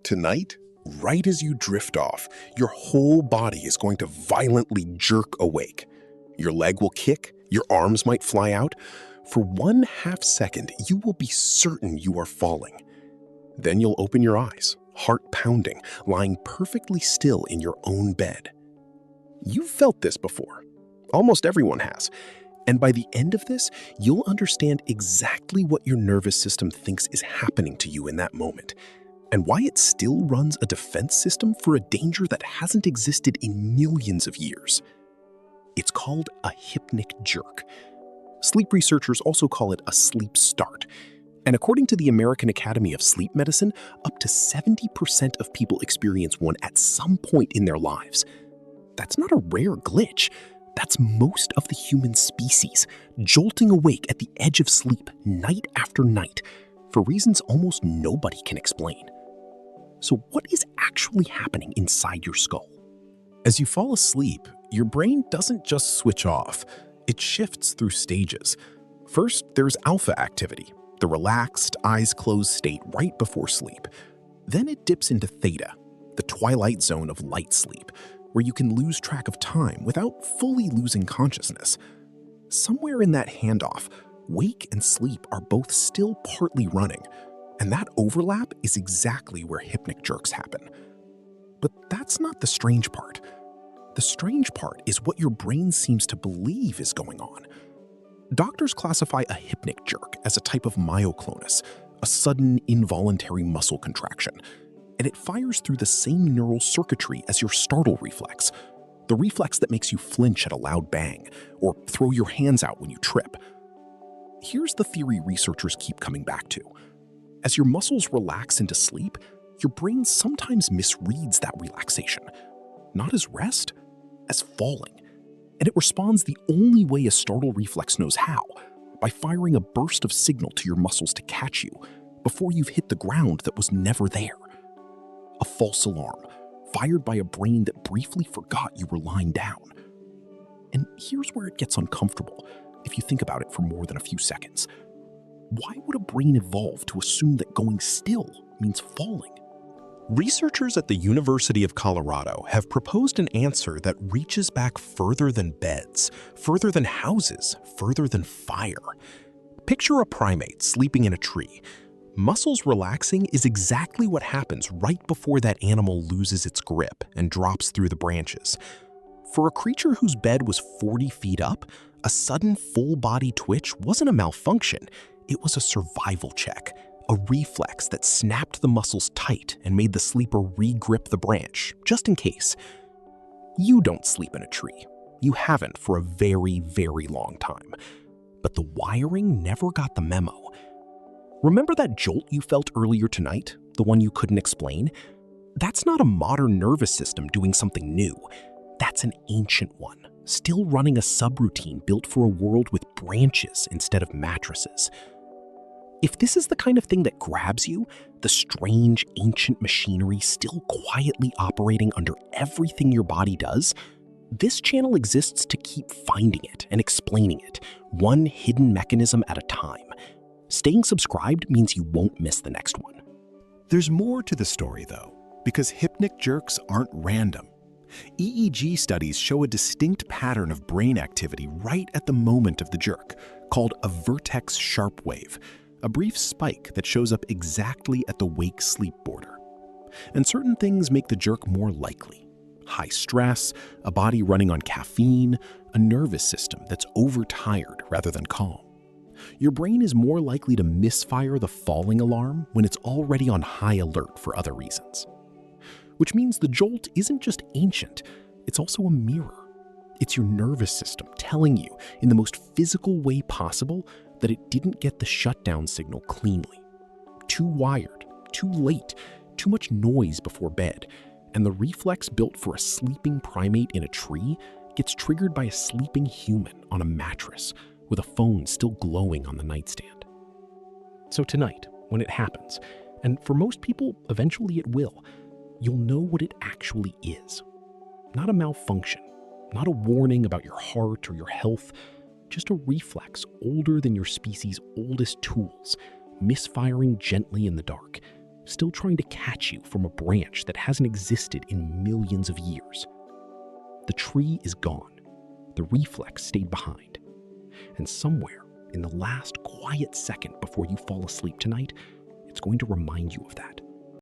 Tonight, right as you drift off, your whole body is going to violently jerk awake. Your leg will kick, your arms might fly out. For 1/2 second, you will be certain you are falling. Then you'll open your eyes, heart pounding, lying perfectly still in your own bed. You've felt this before. Almost everyone has. And by the end of this, you'll understand exactly what your nervous system thinks is happening to you in that moment, and why it still runs a defense system for a danger that hasn't existed in millions of years. It's called a hypnic jerk. Sleep researchers also call it a sleep start. And according to the American Academy of Sleep Medicine, up to 70% of people experience one at some point in their lives. That's not a rare glitch. That's most of the human species, jolting awake at the edge of sleep night after night, for reasons almost nobody can explain. So what is actually happening inside your skull? As you fall asleep, your brain doesn't just switch off. It shifts through stages. First, there's alpha activity, the relaxed, eyes-closed state right before sleep. Then it dips into theta, the twilight zone of light sleep, where you can lose track of time without fully losing consciousness. Somewhere in that handoff, wake and sleep are both still partly running, and that overlap is exactly where hypnic jerks happen. But that's not the strange part. The strange part is what your brain seems to believe is going on. Doctors classify a hypnic jerk as a type of myoclonus, a sudden involuntary muscle contraction, and it fires through the same neural circuitry as your startle reflex, the reflex that makes you flinch at a loud bang or throw your hands out when you trip. Here's the theory researchers keep coming back to. As your muscles relax into sleep, your brain sometimes misreads that relaxation, not as rest, as falling. And it responds the only way a startle reflex knows how, by firing a burst of signal to your muscles to catch you before you've hit the ground that was never there. A false alarm, fired by a brain that briefly forgot you were lying down. And here's where it gets uncomfortable, if you think about it for more than a few seconds. Why would a brain evolve to assume that going still means falling? Researchers at the University of Colorado have proposed an answer that reaches back further than beds, further than houses, further than fire. Picture a primate sleeping in a tree. Muscles relaxing is exactly what happens right before that animal loses its grip and drops through the branches. For a creature whose bed was 40 feet up, a sudden full-body twitch wasn't a malfunction. It was a survival check, a reflex that snapped the muscles tight and made the sleeper re-grip the branch, just in case. You don't sleep in a tree. You haven't for a very, very long time. But the wiring never got the memo. Remember that jolt you felt earlier tonight, the one you couldn't explain? That's not a modern nervous system doing something new. That's an ancient one, still running a subroutine built for a world with branches instead of mattresses. If this is the kind of thing that grabs you, the strange, ancient machinery still quietly operating under everything your body does, this channel exists to keep finding it and explaining it, one hidden mechanism at a time. Staying subscribed means you won't miss the next one. There's more to the story, though, because hypnic jerks aren't random. EEG studies show a distinct pattern of brain activity right at the moment of the jerk, called a vertex sharp wave, a brief spike that shows up exactly at the wake-sleep border. And certain things make the jerk more likely. High stress, a body running on caffeine, a nervous system that's overtired rather than calm. Your brain is more likely to misfire the falling alarm when it's already on high alert for other reasons. Which means the jolt isn't just ancient, it's also a mirror. It's your nervous system telling you, in the most physical way possible, that it didn't get the shutdown signal cleanly. Too wired, too late, too much noise before bed, and the reflex built for a sleeping primate in a tree gets triggered by a sleeping human on a mattress with a phone still glowing on the nightstand. So tonight, when it happens, and for most people, eventually it will, you'll know what it actually is. Not a malfunction, not a warning about your heart or your health, just a reflex older than your species' oldest tools, misfiring gently in the dark, still trying to catch you from a branch that hasn't existed in millions of years. The tree is gone. The reflex stayed behind. And somewhere in the last quiet second before you fall asleep tonight, it's going to remind you of that.